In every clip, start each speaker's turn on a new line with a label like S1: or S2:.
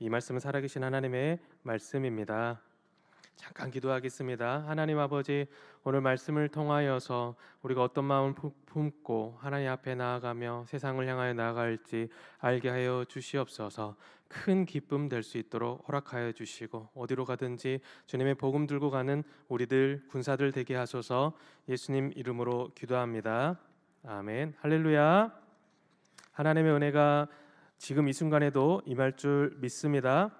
S1: 이 말씀은 살아계신 하나님의 말씀입니다. 잠깐 기도하겠습니다. 하나님 아버지, 오늘 말씀을 통하여서 우리가 어떤 마음을 품고 하나님 앞에 나아가며 세상을 향하여 나아갈지 알게 하여 주시옵소서. 큰 기쁨 될 수 있도록 허락하여 주시고, 어디로 가든지 주님의 복음 들고 가는 우리들 군사들 되게 하소서. 예수님 이름으로 기도합니다. 아멘. 할렐루야. 하나님의 은혜가 지금 이 순간에도 임할 줄 믿습니다.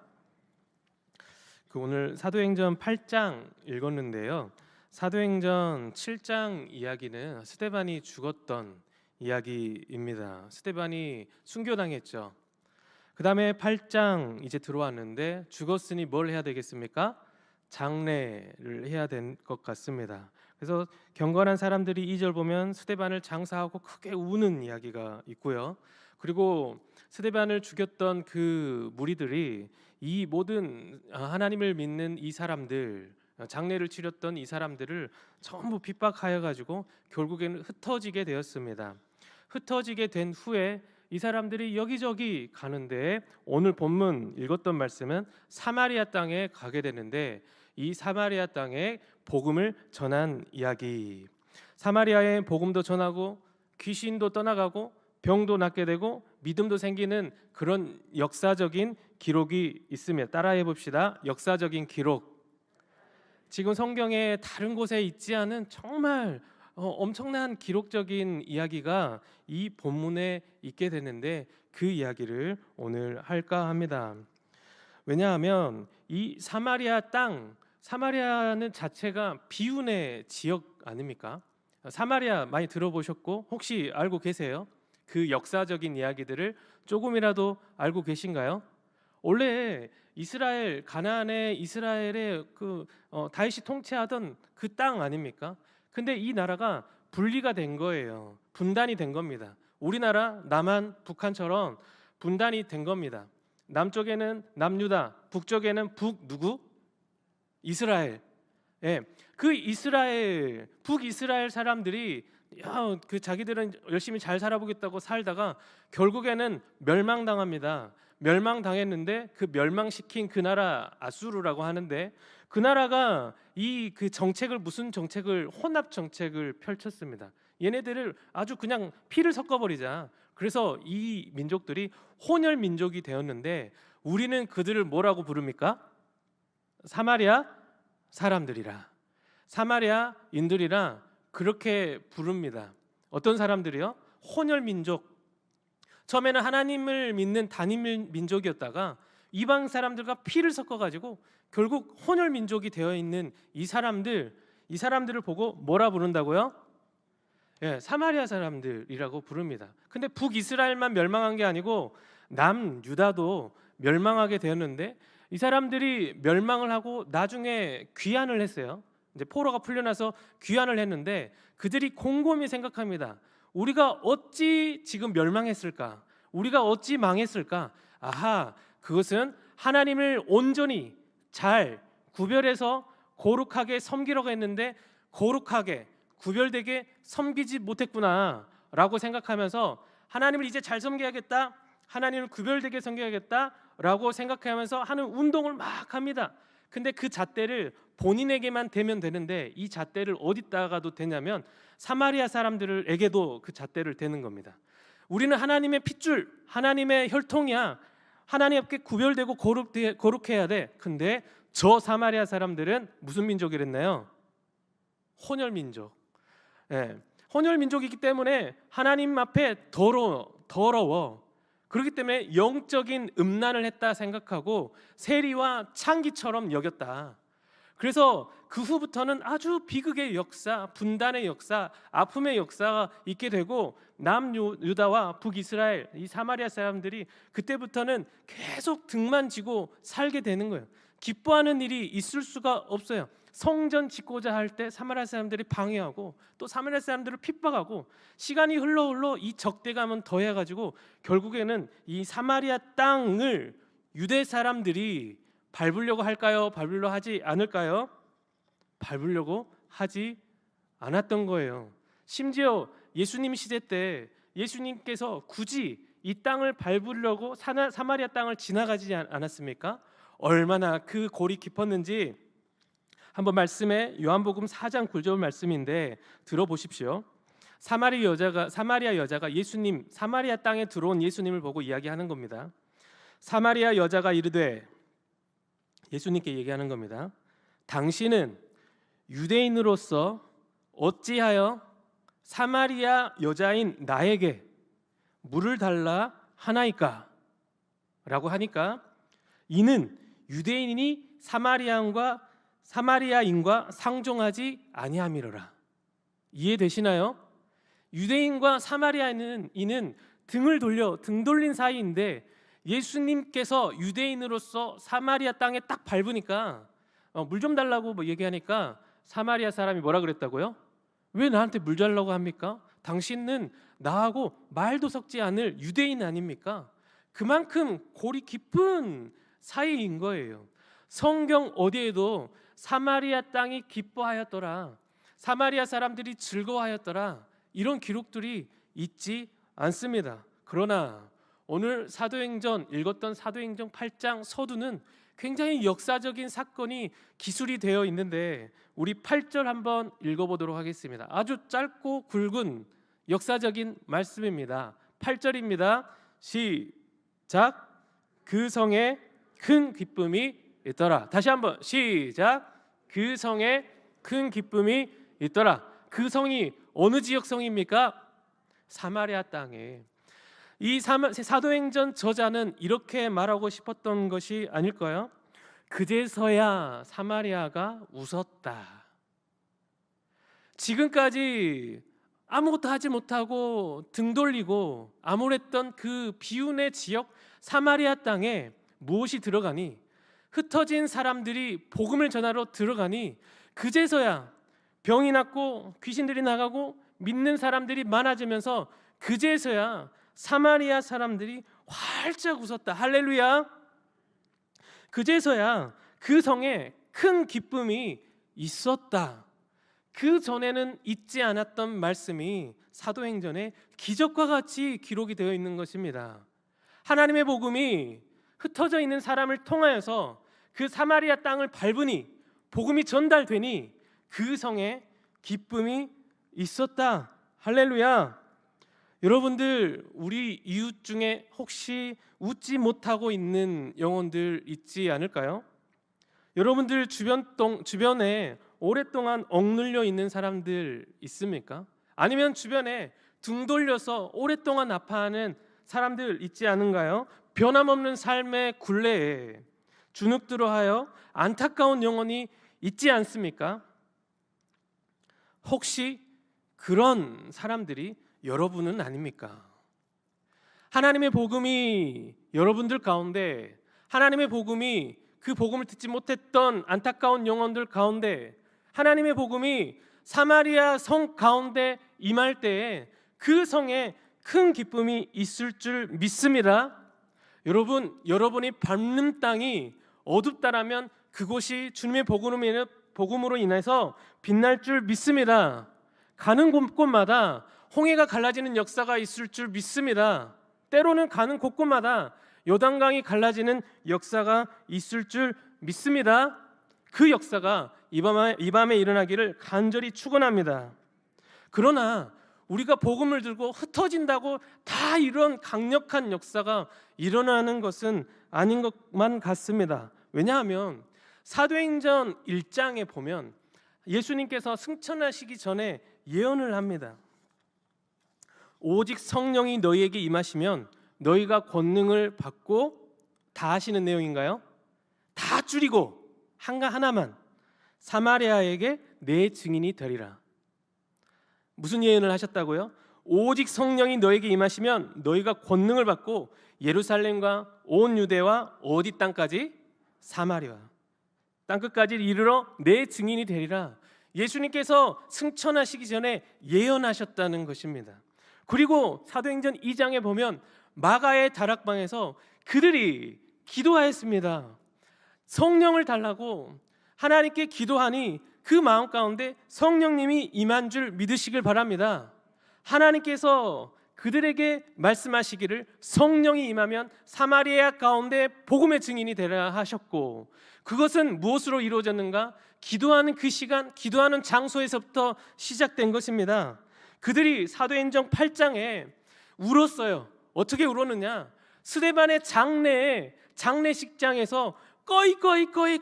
S1: 오늘 사도행전 8장 읽었는데요. 사도행전 7장 이야기는 스데반이 죽었던 이야기입니다. 스데반이 순교당했죠. 그 다음에 8장 이제 들어왔는데 죽었으니 뭘 해야 되겠습니까? 장례를 해야 될 것 같습니다. 그래서 경건한 사람들이 2절 보면 스데반을 장사하고 크게 우는 이야기가 있고요. 그리고 스데반을 죽였던 그 무리들이 이 모든 하나님을 믿는 이 사람들, 장례를 치렀던 이 사람들을 전부 핍박하여 가지고 결국에는 흩어지게 되었습니다. 흩어지게 된 후에 이 사람들이 여기저기 가는데, 오늘 본문 읽었던 말씀은 사마리아 땅에 가게 되는데, 이 사마리아 땅에 복음을 전한 이야기. 사마리아에 복음도 전하고 귀신도 떠나가고 병도 낫게 되고 믿음도 생기는 그런 역사적인 기록이 있습니다. 따라해 봅시다. 역사적인 기록. 지금 성경에 다른 곳에 있지 않은 정말 엄청난 기록적인 이야기가 이 본문에 있게 되는데, 그 이야기를 오늘 할까 합니다. 왜냐하면 이 사마리아 땅, 사마리아는 자체가 비운의 지역 아닙니까? 사마리아 많이 들어보셨고 혹시 알고 계세요? 그 역사적인 이야기들을 조금이라도 알고 계신가요? 원래 이스라엘, 가나안의 이스라엘의 다윗이 통치하던 그 땅 아닙니까? 근데 이 나라가 분리가 된 거예요. 분단이 된 겁니다. 우리나라 남한, 북한처럼 분단이 된 겁니다. 남쪽에는 남유다, 북쪽에는 북 누구? 이스라엘. 예, 그 이스라엘, 북이스라엘 사람들이 그 자기들은 열심히 잘 살아보겠다고 살다가 결국에는 멸망당합니다. 멸망당했는데 그 멸망시킨 그 나라 아수르라고 하는데, 그 나라가 이 그 정책을, 무슨 정책을, 혼합 정책을 펼쳤습니다. 얘네들을 아주 그냥 피를 섞어버리자. 그래서 이 민족들이 혼혈 민족이 되었는데, 우리는 그들을 뭐라고 부릅니까? 사마리아 사람들이라, 사마리아인들이라 그렇게 부릅니다. 어떤 사람들이요? 혼혈 민족. 처음에는 하나님을 믿는 단임 민족이었다가 이방 사람들과 피를 섞어가지고 결국 혼혈 민족이 되어 있는 이 사람들을 보고 뭐라 부른다고요? 예, 사마리아 사람들이라고 부릅니다. 근데 북이스라엘만 멸망한 게 아니고 남유다도 멸망하게 되었는데, 이 사람들이 멸망을 하고 나중에 귀환을 했어요. 이제 포로가 풀려나서 귀환을 했는데, 그들이 곰곰이 생각합니다. 우리가 어찌 지금 멸망했을까? 우리가 어찌 망했을까? 아하, 그것은 하나님을 온전히 잘 구별해서 거룩하게 섬기려고 했는데 거룩하게 구별되게 섬기지 못했구나 라고 생각하면서, 하나님을 이제 잘 섬겨야겠다, 하나님을 구별되게 섬겨야겠다 라고 생각하면서 하는 운동을 막 합니다. 근데 그 잣대를 본인에게만 대면 되는데, 이 잣대를 어디다가도 되냐면 사마리아 사람들에게도 그 잣대를 대는 겁니다. 우리는 하나님의 핏줄, 하나님의 혈통이야, 하나님께 구별되고 거룩해야 돼. 근데 저 사마리아 사람들은 무슨 민족이랬나요? 혼혈 민족. 예, 혼혈 민족이기 때문에 하나님 앞에 더러워. 그렇기 때문에 영적인 음란을 했다 생각하고 세리와 창기처럼 여겼다. 그래서 그 후부터는 아주 비극의 역사, 분단의 역사, 아픔의 역사가 있게 되고, 남유다와 북이스라엘, 이 사마리아 사람들이 그때부터는 계속 등만 지고 살게 되는 거예요. 기뻐하는 일이 있을 수가 없어요. 성전 짓고자 할 때 사마리아 사람들이 방해하고, 또 사마리아 사람들을 핍박하고, 시간이 흘러 이 적대감은 더해가지고 결국에는 이 사마리아 땅을 유대 사람들이 밟으려고 할까요? 밟으려고 하지 않을까요? 밟으려고 하지 않았던 거예요. 심지어 예수님 시대 때 예수님께서 굳이 이 땅을 밟으려고 사마리아 땅을 지나가지 않았습니까? 얼마나 그 골이 깊었는지 한번 말씀에 요한복음 4장 9절 말씀인데 들어보십시오. 사마리아 여자가 예수님, 사마리아 땅에 들어온 예수님을 보고 이야기하는 겁니다. 사마리아 여자가 이르되, 예수님께 얘기하는 겁니다. 당신은 유대인으로서 어찌하여 사마리아 여자인 나에게 물을 달라 하나이까? 라고 하니까, 이는 유대인이 사마리아인과 상종하지 아니함이로라. 이해되시나요? 유대인과 사마리아인은 등 돌린 사이인데, 예수님께서 유대인으로서 사마리아 땅에 딱 밟으니까 물 좀 달라고 얘기하니까 사마리아 사람이 뭐라 그랬다고요? 왜 나한테 물 달라고 합니까? 당신은 나하고 말도 섞지 않을 유대인 아닙니까? 그만큼 골이 깊은 사이인 거예요. 성경 어디에도 사마리아 땅이 기뻐하였더라, 사마리아 사람들이 즐거워하였더라, 이런 기록들이 있지 않습니다. 그러나 오늘 읽었던 사도행전 8장 서두는 굉장히 역사적인 사건이 기술이 되어 있는데, 우리 8절 한번 읽어보도록 하겠습니다. 아주 짧고 굵은 역사적인 말씀입니다. 8절입니다. 시작. 그 성에 큰 기쁨이 있더라. 다시 한번 시작. 그 성에 큰 기쁨이 있더라. 그 성이 어느 지역 성입니까? 사마리아 땅에. 이 사도행전 저자는 이렇게 말하고 싶었던 것이 아닐까요? 그제서야 사마리아가 웃었다. 지금까지 아무것도 하지 못하고 등 돌리고 암울했던 그 비운의 지역 사마리아 땅에 무엇이 들어가니? 흩어진 사람들이 복음을 전하러 들어가니, 그제서야 병이 낫고 귀신들이 나가고 믿는 사람들이 많아지면서 그제서야 사마리아 사람들이 활짝 웃었다. 할렐루야. 그제서야 그 성에 큰 기쁨이 있었다. 그 전에는 있지 않았던 말씀이 사도행전에 기적과 같이 기록이 되어 있는 것입니다. 하나님의 복음이 흩어져 있는 사람을 통하여서 그 사마리아 땅을 밟으니, 복음이 전달되니 그 성에 기쁨이 있었다. 할렐루야. 여러분들, 우리 이웃 중에 혹시 웃지 못하고 있는 영혼들 있지 않을까요? 여러분들 주변에 오랫동안 억눌려 있는 사람들 있습니까? 아니면 주변에 등 돌려서 오랫동안 아파하는 사람들 있지 않은가요? 변함없는 삶의 굴레에 주눅들어하여 안타까운 영혼이 있지 않습니까? 혹시 그런 사람들이 여러분은 아닙니까? 하나님의 복음이 여러분들 가운데, 하나님의 복음이 그 복음을 듣지 못했던 안타까운 영혼들 가운데, 하나님의 복음이 사마리아 성 가운데 임할 때에 그 성에 큰 기쁨이 있을 줄 믿습니다. 여러분이 밟는 땅이 어둡다라면 그곳이 주님의 복음으로 인해서 빛날 줄 믿습니다. 가는 곳곳마다 홍해가 갈라지는 역사가 있을 줄 믿습니다. 때로는 가는 곳곳마다 요단강이 갈라지는 역사가 있을 줄 믿습니다. 그 역사가 이 밤에 일어나기를 간절히 축원합니다. 그러나 우리가 복음을 들고 흩어진다고 다 이런 강력한 역사가 일어나는 것은 아닌 것만 같습니다. 왜냐하면 사도행전 1장에 보면 예수님께서 승천하시기 전에 예언을 합니다. 오직 성령이 너희에게 임하시면 너희가 권능을 받고, 다 하시는 내용인가요? 다 줄이고 하나만, 사마리아에게 내 증인이 되리라. 무슨 예언을 하셨다고요? 오직 성령이 너에게 임하시면 너희가 권능을 받고 예루살렘과 온 유대와 어디 땅까지? 사마리아 땅끝까지 이르러 내 증인이 되리라. 예수님께서 승천하시기 전에 예언하셨다는 것입니다. 그리고 사도행전 2장에 보면 마가의 다락방에서 그들이 기도하였습니다. 성령을 달라고 하나님께 기도하니 그 마음 가운데 성령님이 임한 줄 믿으시길 바랍니다. 하나님께서 그들에게 말씀하시기를 성령이 임하면 사마리아 가운데 복음의 증인이 되라 하셨고, 그것은 무엇으로 이루어졌는가? 기도하는 그 시간, 기도하는 장소에서부터 시작된 것입니다. 그들이 사도행전 8장에 울었어요. 어떻게 울었느냐? 스데반의 장례식장에서 꺼이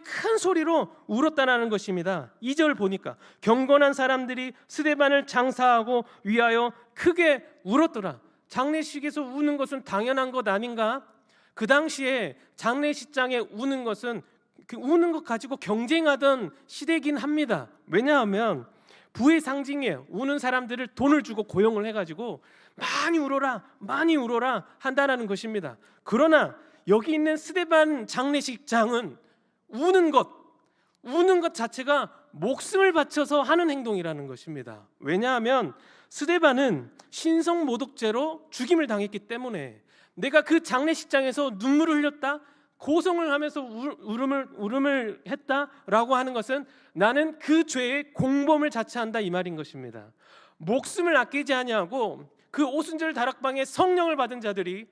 S1: 큰 소리로 울었다라는 것입니다. 2절 보니까 경건한 사람들이 스데반을 장사하고 위하여 크게 울었더라. 장례식에서 우는 것은 당연한 것 아닌가? 그 당시에 장례식장에 우는 것은 우는 것 가지고 경쟁하던 시대이긴 합니다. 왜냐하면 부의 상징이에요. 우는 사람들을 돈을 주고 고용을 해가지고 많이 울어라 한다라는 것입니다. 그러나 여기 있는 스데반 장례식장은 우는 것 자체가 목숨을 바쳐서 하는 행동이라는 것입니다. 왜냐하면 스데반은 신성모독죄로 죽임을 당했기 때문에 내가 그 장례식장에서 눈물을 흘렸다, 고성을 하면서 울음을 했다라고 하는 것은 나는 그 죄의 공범을 자처한다 이 말인 것입니다. 목숨을 아끼지 아니하고 그 오순절 다락방에 성령을 받은 자들이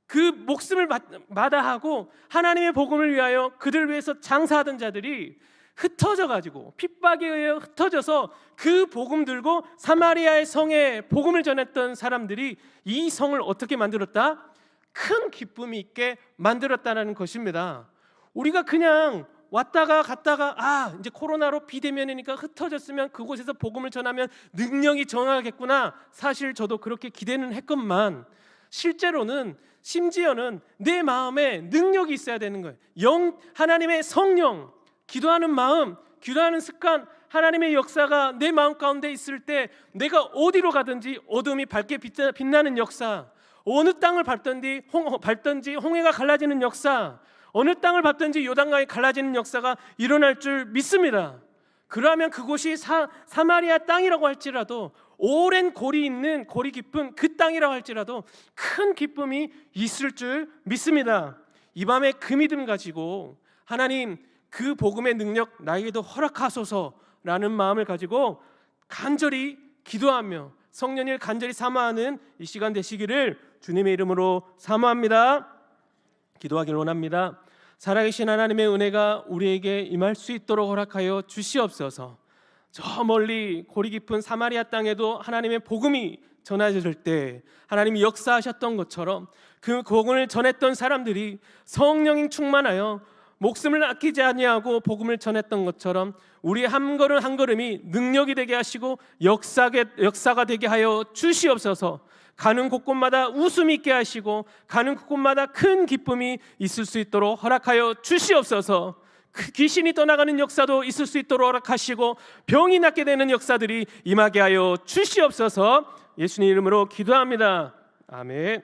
S1: 그 목숨을 마다하고 하나님의 복음을 위하여 그들 위해서 장사하던 자들이 흩어져가지고 핍박에 의해 흩어져서 그 복음 들고 사마리아의 성에 복음을 전했던 사람들이 이 성을 어떻게 만들었다? 큰 기쁨이 있게 만들었다는 것입니다. 우리가 그냥 왔다가 갔다가 이제 코로나로 비대면이니까 흩어졌으면 그곳에서 복음을 전하면 능력이 전하겠구나, 사실 저도 그렇게 기대는 했건만 실제로는 심지어는 내 마음에 능력이 있어야 되는 거예요. 하나님의 성령, 기도하는 마음, 기도하는 습관, 하나님의 역사가 내 마음 가운데 있을 때 내가 어디로 가든지 어둠이 밝게 빛나는 역사, 어느 땅을 밟든지 홍해가 갈라지는 역사, 어느 땅을 밟든지 요단강이 갈라지는 역사가 일어날 줄 믿습니다. 그러면 그곳이 사마리아 땅이라고 할지라도, 오랜 골이 있는 골이 깊은 그 땅이라고 할지라도 큰 기쁨이 있을 줄 믿습니다. 이 밤에 그 믿음 가지고 하나님 그 복음의 능력 나에게도 허락하소서라는 마음을 가지고 간절히 기도하며 성령을 간절히 사모하는 이 시간 되시기를 주님의 이름으로 사모합니다. 기도하길 원합니다. 살아계신 하나님의 은혜가 우리에게 임할 수 있도록 허락하여 주시옵소서. 저 멀리 고리 깊은 사마리아 땅에도 하나님의 복음이 전해질 때 하나님이 역사하셨던 것처럼 그 복음을 전했던 사람들이 성령이 충만하여 목숨을 아끼지 아니하고 복음을 전했던 것처럼 우리 한 걸음 한 걸음이 능력이 되게 하시고 역사가 되게 하여 주시옵소서. 가는 곳곳마다 웃음이 있게 하시고 가는 곳곳마다 큰 기쁨이 있을 수 있도록 허락하여 주시옵소서. 귀신이 떠나가는 역사도 있을 수 있도록 허락하시고 병이 낫게 되는 역사들이 임하게 하여 주시옵소서. 예수님 이름으로 기도합니다. 아멘.